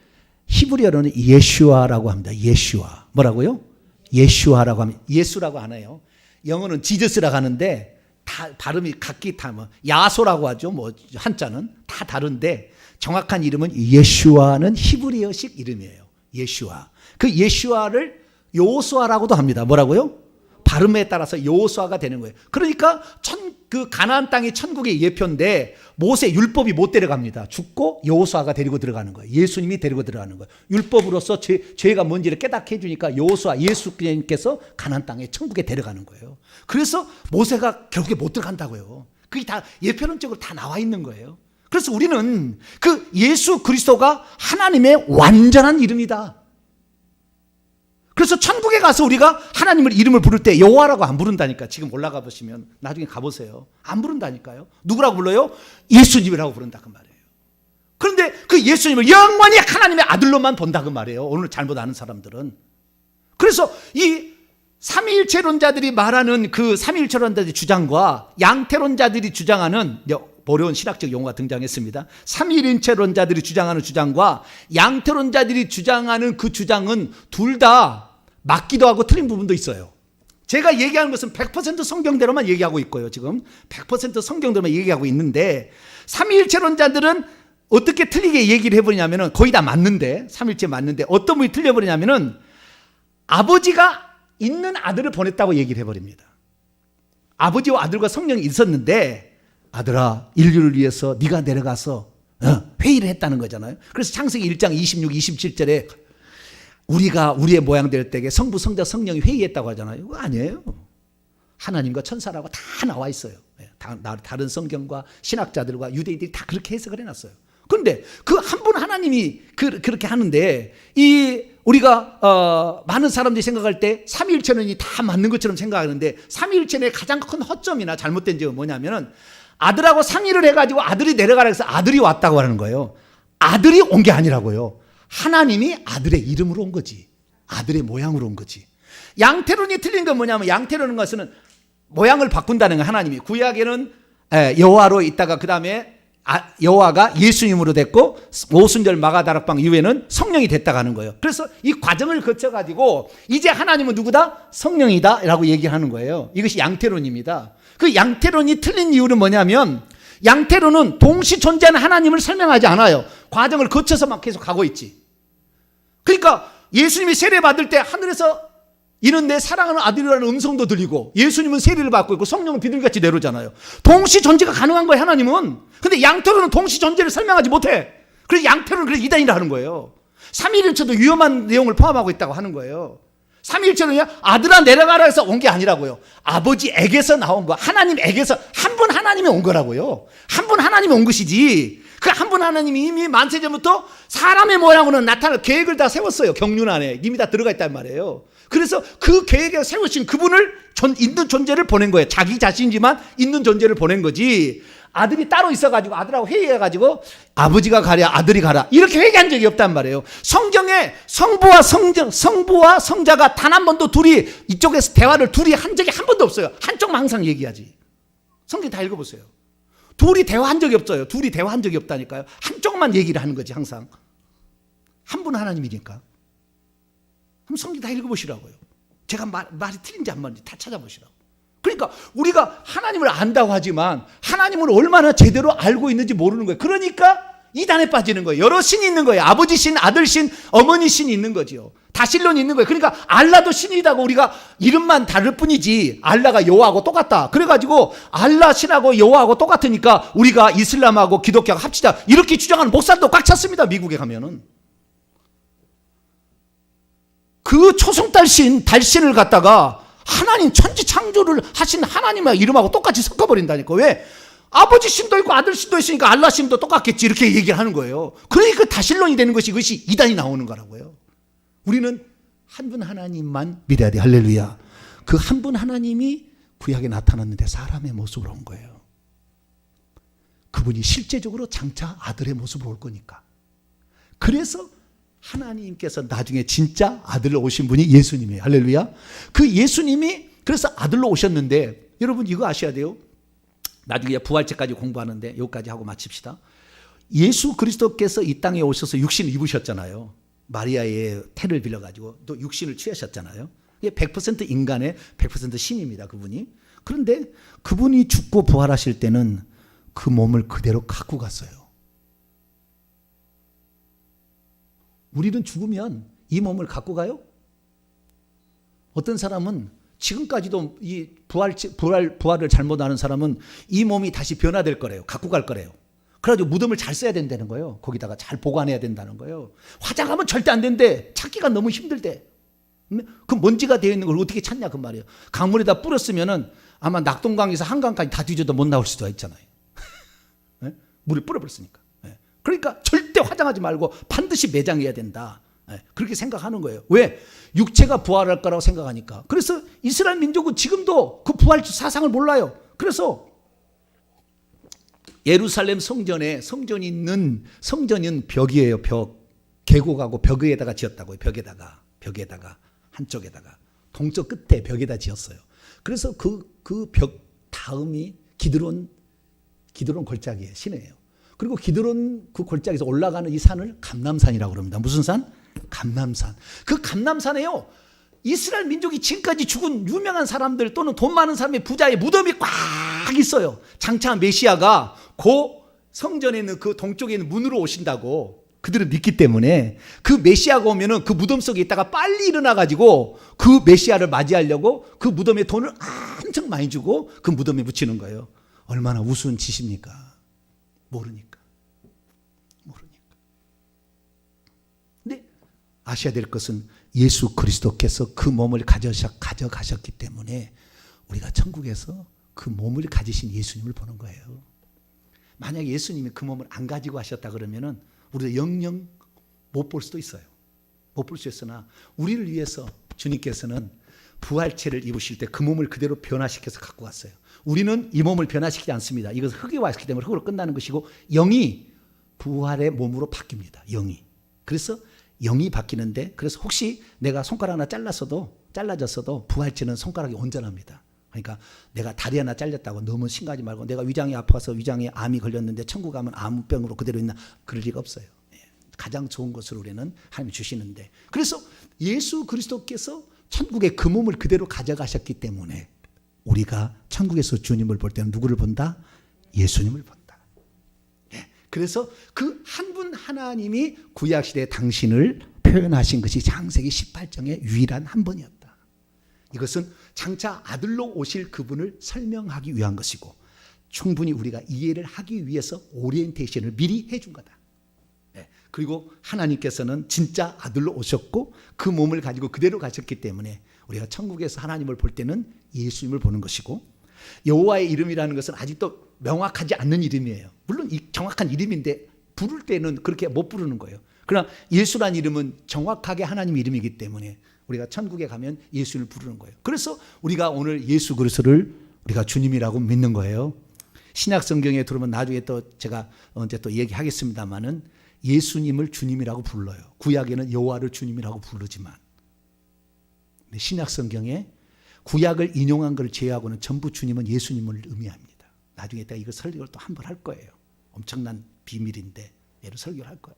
히브리어로는 예슈아라고 합니다. 예슈아. 뭐라고요? 예슈아라고 하면 예수라고 안 해요. 영어는 지저스라고 하는데 다 발음이 각기 다 뭐 야소라고 하죠. 뭐 한자는 다 다른데 정확한 이름은 예슈아는 히브리어식 이름이에요. 예슈아. 그 예슈아를 요수아라고도 합니다. 뭐라고요? 발음에 따라서 여호수아가 되는 거예요. 그러니까 그 가나안 땅이 천국의 예표인데 모세 율법이 못 데려갑니다. 죽고 여호수아가 데리고 들어가는 거예요. 예수님이 데리고 들어가는 거예요. 율법으로서 죄가 뭔지를 깨닫게 해주니까 여호수아 예수님께서 가나안 땅에 천국에 데려가는 거예요. 그래서 모세가 결국에 못 들어간다고요. 그게 다 예표론적으로 다 나와 있는 거예요. 그래서 우리는 그 예수 그리스도가 하나님의 완전한 이름이다. 그래서 천국에 가서 우리가 하나님을 이름을 부를 때 여호와라고 안 부른다니까. 지금 올라가 보시면 나중에 가보세요. 안 부른다니까요. 누구라고 불러요? 예수님이라고 부른다 그 말이에요. 그런데 그 예수님을 영원히 하나님의 아들로만 본다 그 말이에요. 오늘 잘못 아는 사람들은. 그래서 이 삼위일체론자들이 말하는 그 삼위일체론자들의 주장과 양태론자들이 주장하는 어려운 신학적 용어가 등장했습니다. 삼위일체론자들이 주장하는 주장과 양태론자들이 주장하는 그 주장은 둘 다 맞기도 하고 틀린 부분도 있어요. 제가 얘기하는 것은 100% 성경대로만 얘기하고 있고요. 지금 100% 성경대로만 얘기하고 있는데 삼위일체론자들은 어떻게 틀리게 얘기를 해버리냐면은 거의 다 맞는데 삼위일체 맞는데 어떤 분이 틀려버리냐면은 아버지가 있는 아들을 보냈다고 얘기를 해버립니다. 아버지와 아들과 성령이 있었는데 아들아 인류를 위해서 네가 내려가서 회의를 했다는 거잖아요. 그래서 창세기 1장 26, 27절에 우리가 우리의 모양 될 때에 성부, 성자, 성령이 회의했다고 하잖아요. 그거 아니에요. 하나님과 천사라고 다 나와 있어요. 다른 성경과 신학자들과 유대인들이 다 그렇게 해석을 해놨어요. 그런데 그 한 분 하나님이 그렇게 하는데 우리가 많은 사람들이 생각할 때 삼위일체론이 다 맞는 것처럼 생각하는데 삼위일체론의 가장 큰 허점이나 잘못된 점은 뭐냐면은 아들하고 상의를 해가지고 아들이 내려가라 해서 아들이 왔다고 하는 거예요. 아들이 온 게 아니라고요. 하나님이 아들의 이름으로 온 거지. 아들의 모양으로 온 거지. 양태론이 틀린 건 뭐냐면 양태론인 것은 모양을 바꾼다는 거. 하나님이 구약에는 여호와로 있다가 그 다음에 여호와가 예수님으로 됐고 오순절 마가다락방 이후에는 성령이 됐다고 하는 거예요. 그래서 이 과정을 거쳐가지고 이제 하나님은 누구다? 성령이다 라고 얘기하는 거예요. 이것이 양태론입니다. 그 양태론이 틀린 이유는 뭐냐면 양태론은 동시 존재하는 하나님을 설명하지 않아요. 과정을 거쳐서 막 계속 가고 있지. 그러니까 예수님이 세례 받을 때 하늘에서 이는 내 사랑하는 아들이라는 음성도 들리고 예수님은 세례를 받고 있고 성령은 비둘기같이 내려오잖아요. 동시 존재가 가능한 거예요 하나님은. 근데 양태론은 동시 존재를 설명하지 못해. 그래서 양태론은 그래서 이단이라 하는 거예요. 삼위일체도 위험한 내용을 포함하고 있다고 하는 거예요. 삼위일체는요 아들아 내려가라 해서 온 게 아니라고요. 아버지에게서 나온 거. 하나님에게서 한 분 하나님이 온 거라고요. 한 분 하나님이 온 것이지. 그 한 분 하나님이 이미 만세전부터 사람의 모양으로 나타날 계획을 다 세웠어요. 경륜 안에 이미 다 들어가 있단 말이에요. 그래서 그 계획에 세우신 그분을 있는 존재를 보낸 거예요. 자기 자신이지만 있는 존재를 보낸 거지. 아들이 따로 있어가지고 아들하고 회의해가지고 아버지가 가랴 아들이 가라 이렇게 회개한 적이 없단 말이에요. 성경에 성부와 성자가 단 한 번도 둘이 이쪽에서 대화를 둘이 한 적이 한 번도 없어요. 한쪽만 항상 얘기하지. 성경 다 읽어보세요. 둘이 대화한 적이 없어요. 둘이 대화한 적이 없다니까요. 한쪽만 얘기를 하는 거지 항상. 한 분 하나님이니까. 그럼 성경 다 읽어보시라고요. 제가 말이 틀린지 안 맞는지 다 찾아보시라고. 그러니까 우리가 하나님을 안다고 하지만 하나님을 얼마나 제대로 알고 있는지 모르는 거예요. 그러니까 이단에 빠지는 거예요. 여러 신이 있는 거예요. 아버지 신, 아들 신, 어머니 신이 있는 거죠. 다신론이 있는 거예요. 그러니까 알라도 신이다고 우리가 이름만 다를 뿐이지 알라가 여호와하고 똑같다. 그래가지고 알라 신하고 여호와하고 똑같으니까 우리가 이슬람하고 기독교하고 합치자 이렇게 주장하는 목사도 꽉 찼습니다. 미국에 가면은. 그 초승달신, 달신을 갖다가 하나님 천지 창조를 하신 하나님의 이름하고 똑같이 섞어버린다니까. 왜? 아버지 신도 있고 아들 신도 있으니까 알라 신도 똑같겠지 이렇게 얘기를 하는 거예요. 그러니까 다신론이 되는 것이 이것이 이단이 나오는 거라고요. 우리는 한 분 하나님만 믿어야 돼. 할렐루야. 그 한 분 하나님이 구약에 나타났는데 사람의 모습으로 온 거예요. 그분이 실제적으로 장차 아들의 모습으로 올 거니까. 그래서 하나님께서 나중에 진짜 아들로 오신 분이 예수님이에요. 할렐루야. 그 예수님이 그래서 아들로 오셨는데 여러분 이거 아셔야 돼요. 나중에 부활체까지 공부하는데 여기까지 하고 마칩시다. 예수 그리스도께서 이 땅에 오셔서 육신을 입으셨잖아요. 마리아의 태를 빌려가지고 또 육신을 취하셨잖아요. 이게 100% 인간의 100% 신입니다. 그분이. 그런데 그분이 죽고 부활하실 때는 그 몸을 그대로 갖고 갔어요. 우리는 죽으면 이 몸을 갖고 가요? 어떤 사람은 지금까지도 이 부활을 잘못하는 사람은 이 몸이 다시 변화될 거래요. 갖고 갈 거래요. 그래가지고 무덤을 잘 써야 된다는 거예요. 거기다가 잘 보관해야 된다는 거예요. 화장하면 절대 안 된대. 찾기가 너무 힘들대. 그 먼지가 되어 있는 걸 어떻게 찾냐 그 말이에요. 강물에다 뿌렸으면은 아마 낙동강에서 한강까지 다 뒤져도 못 나올 수도 있잖아요. 네? 물을 뿌려버렸으니까. 네. 그러니까 절대 화장하지 말고 반드시 매장해야 된다. 네. 그렇게 생각하는 거예요. 왜? 육체가 부활할 거라고 생각하니까. 그래서 이스라엘 민족은 지금도 그 부활 사상을 몰라요. 그래서 예루살렘 성전이 있는 성전은 벽이에요. 벽. 계곡하고 벽에다가 지었다고요. 벽에다가 한쪽에다가 동쪽 끝에 벽에다 지었어요. 그래서 그 벽 다음이 기드론 골짜기의 시내예요. 그리고 기드론 그 골짜기에서 올라가는 이 산을 감람산이라고 그럽니다. 무슨 산? 감람산. 그 감람산에요. 이스라엘 민족이 지금까지 죽은 유명한 사람들 또는 돈 많은 사람의 부자의 무덤이 꽉 있어요. 장차 메시아가 그 성전에 있는 그 동쪽에 있는 문으로 오신다고 그들은 믿기 때문에 그 메시아가 오면은 그 무덤 속에 있다가 빨리 일어나가지고 그 메시아를 맞이하려고 그 무덤에 돈을 엄청 많이 주고 그 무덤에 묻히는 거예요. 얼마나 우스운 짓입니까? 모르니까. 근데 아셔야 될 것은 예수 그리스도께서 그 몸을 가져가셨기 때문에 우리가 천국에서 그 몸을 가지신 예수님을 보는 거예요. 만약에 예수님이 그 몸을 안 가지고 하셨다 그러면은 우리도 영영 못 볼 수도 있어요. 못 볼 수 있으나 우리를 위해서 주님께서는 부활체를 입으실 때 그 몸을 그대로 변화시켜서 갖고 왔어요. 우리는 이 몸을 변화시키지 않습니다. 이것은 흙에 왔기 때문에 흙으로 끝나는 것이고 영이 부활의 몸으로 바뀝니다. 영이. 그래서 영이 바뀌는데 그래서 혹시 내가 손가락 하나 잘라졌어도 부활체는 손가락이 온전합니다. 그러니까 내가 다리 하나 잘렸다고 너무 심각하지 말고 내가 위장이 아파서 위장에 암이 걸렸는데 천국 가면 암병으로 그대로 있나 그럴 리가 없어요. 가장 좋은 것을 우리는 하나님이 주시는데 그래서 예수 그리스도께서 천국에 그 몸을 그대로 가져가셨기 때문에 우리가 천국에서 주님을 볼 때는 누구를 본다? 예수님을 본다. 그래서 그 한 분 하나님이 구약시대에 당신을 표현하신 것이 창세기 18장의 유일한 한 번이었다. 이것은 장차 아들로 오실 그분을 설명하기 위한 것이고 충분히 우리가 이해를 하기 위해서 오리엔테이션을 미리 해준 거다. 그리고 하나님께서는 진짜 아들로 오셨고 그 몸을 가지고 그대로 가셨기 때문에 우리가 천국에서 하나님을 볼 때는 예수님을 보는 것이고 여호와의 이름이라는 것은 아직도 명확하지 않는 이름이에요. 물론 정확한 이름인데 부를 때는 그렇게 못 부르는 거예요. 그러나 예수란 이름은 정확하게 하나님 이름이기 때문에 우리가 천국에 가면 예수를 부르는 거예요. 그래서 우리가 오늘 예수 그리스도를 우리가 주님이라고 믿는 거예요. 신약 성경에 들어오면 나중에 또 제가 언제 또 얘기하겠습니다만은 예수님을 주님이라고 불러요. 구약에는 여호와를 주님이라고 부르지만 신약 성경에 구약을 인용한 걸 제외하고는 전부 주님은 예수님을 의미합니다. 나중에 내가 이거 설교를 또 한 번 할 거예요. 엄청난 비밀인데 얘를 설교를 할 거예요.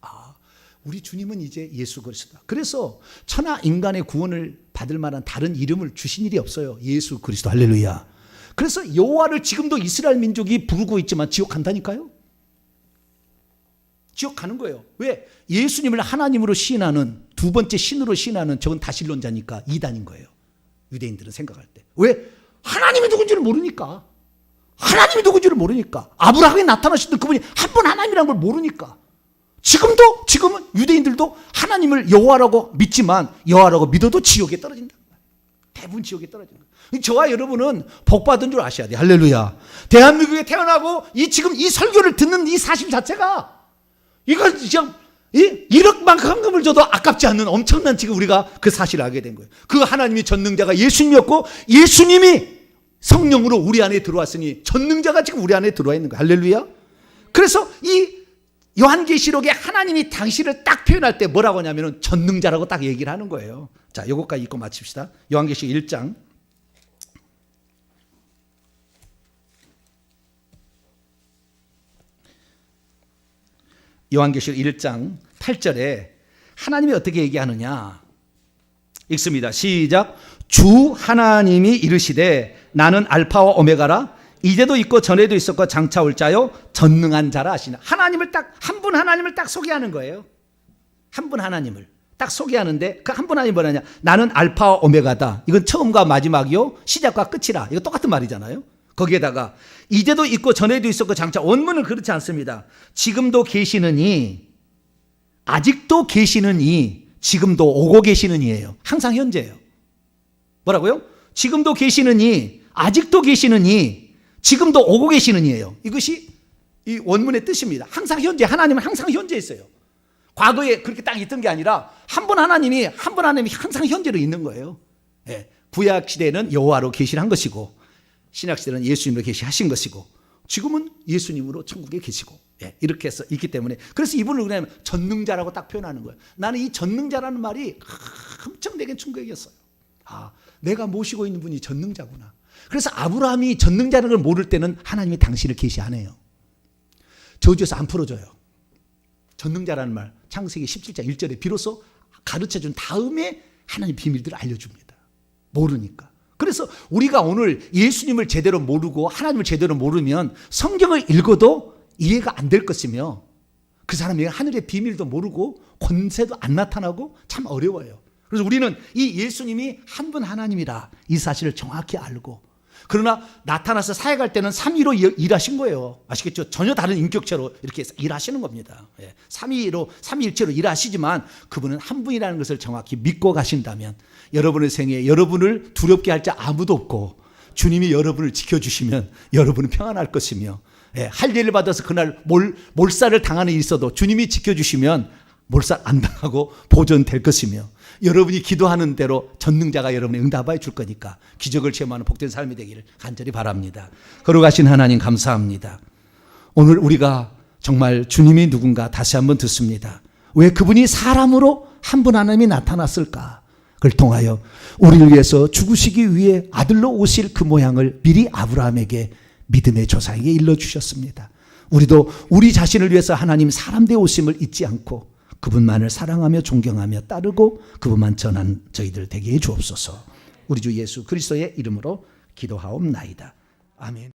우리 주님은 이제 예수 그리스도다. 그래서 천하 인간의 구원을 받을 만한 다른 이름을 주신 일이 없어요. 예수 그리스도. 할렐루야. 그래서 여호와를 지금도 이스라엘 민족이 부르고 있지만 지옥 간다니까요. 지옥 가는 거예요. 왜? 예수님을 하나님으로 시인하는 두 번째 신으로 시인하는 저건 다신론자니까 이단인 거예요. 유대인들은 생각할 때. 왜? 하나님이 누군지를 모르니까. 하나님이 누군지를 모르니까. 아브라함에 나타나셨던 그분이 한 분 하나님이라는 걸 모르니까. 지금은 유대인들도 하나님을 여호와라고 믿지만 여호와라고 믿어도 지옥에 떨어진다. 대부분 지옥에 떨어진다. 저와 여러분은 복받은 줄 아셔야 돼요. 할렐루야. 대한민국에 태어나고 지금 이 설교를 듣는 이 사실 자체가 이걸 그냥 1억만큼 헌금을 줘도 아깝지 않는 엄청난 지금 우리가 그 사실을 알게 된 거예요. 그 하나님이 전능자가 예수님이었고 예수님이 성령으로 우리 안에 들어왔으니 전능자가 지금 우리 안에 들어와 있는 거예요. 할렐루야. 그래서 이 요한계시록에 하나님이 당신을 딱 표현할 때 뭐라고 하냐면 전능자라고 딱 얘기를 하는 거예요. 자, 요것까지 읽고 마칩시다. 요한계시록 1장. 요한계시록 1장 8절에 하나님이 어떻게 얘기하느냐 읽습니다. 시작. 주 하나님이 이르시되 나는 알파와 오메가라 이제도 있고 전에도 있었고 장차 올 자요 전능한 자라 하시나. 하나님을 딱 한 분 하나님을 딱 소개하는 거예요. 한 분 하나님을. 딱 소개하는데 그 한 분 아니 뭐냐냐. 나는 알파와 오메가다. 이건 처음과 마지막이요. 시작과 끝이라. 이거 똑같은 말이잖아요. 거기에다가 이제도 있고 전에도 있었고 장차 원문은 그렇지 않습니다. 지금도 계시느니 아직도 계시느니 지금도 오고 계시느니예요. 항상 현재예요. 뭐라고요? 지금도 계시느니 아직도 계시느니 지금도 오고 계시느니예요. 이것이 이 원문의 뜻입니다. 항상 현재. 하나님은 항상 현재 있어요. 과거에 그렇게 딱 있던 게 아니라 한 분 하나님이 항상 현재로 있는 거예요. 예. 구약 시대는 여호와로 계시한 것이고 신약 시대는 예수님으로 계시하신 것이고 지금은 예수님으로 천국에 계시고 예. 이렇게 해서 있기 때문에 그래서 이분을 그냥 전능자라고 딱 표현하는 거예요. 나는 이 전능자라는 말이 엄청 내겐 충격이었어요. 아, 내가 모시고 있는 분이 전능자구나. 그래서 아브라함이 전능자라는 걸 모를 때는 하나님이 당신을 계시 안 해요. 저주에서 안 풀어줘요. 전능자라는 말 창세기 17장 1절에 비로소 가르쳐준 다음에 하나님 비밀들을 알려줍니다. 모르니까. 그래서 우리가 오늘 예수님을 제대로 모르고 하나님을 제대로 모르면 성경을 읽어도 이해가 안 될 것이며 그 사람이 하늘의 비밀도 모르고 권세도 안 나타나고 참 어려워요. 그래서 우리는 이 예수님이 한 분 하나님이라 이 사실을 정확히 알고 그러나 나타나서 사역할 때는 삼위로 일하신 거예요. 아시겠죠? 전혀 다른 인격체로 이렇게 일하시는 겁니다. 예. 삼위일체로 일하시지만 그분은 한 분이라는 것을 정확히 믿고 가신다면 여러분의 생애에 여러분을 두렵게 할 자 아무도 없고 주님이 여러분을 지켜주시면 여러분은 평안할 것이며 예. 할 일을 받아서 그날 몰살을 당하는 일이 있어도 주님이 지켜주시면 몰살 안 당하고 보존될 것이며 여러분이 기도하는 대로 전능자가 여러분의 응답해 줄 거니까 기적을 체험하는 복된 삶이 되기를 간절히 바랍니다. 거룩하신 하나님 감사합니다. 오늘 우리가 정말 주님이 누군가 다시 한번 듣습니다. 왜 그분이 사람으로 한 분 하나님이 나타났을까? 그걸 통하여 우리를 위해서 죽으시기 위해 아들로 오실 그 모양을 미리 아브라함에게 믿음의 조상에게 일러주셨습니다. 우리도 우리 자신을 위해서 하나님 사람 되어 오심을 잊지 않고 그분만을 사랑하며 존경하며 따르고 그분만 전한 저희들 되게 해 주옵소서. 우리 주 예수 그리스도의 이름으로 기도하옵나이다. 아멘.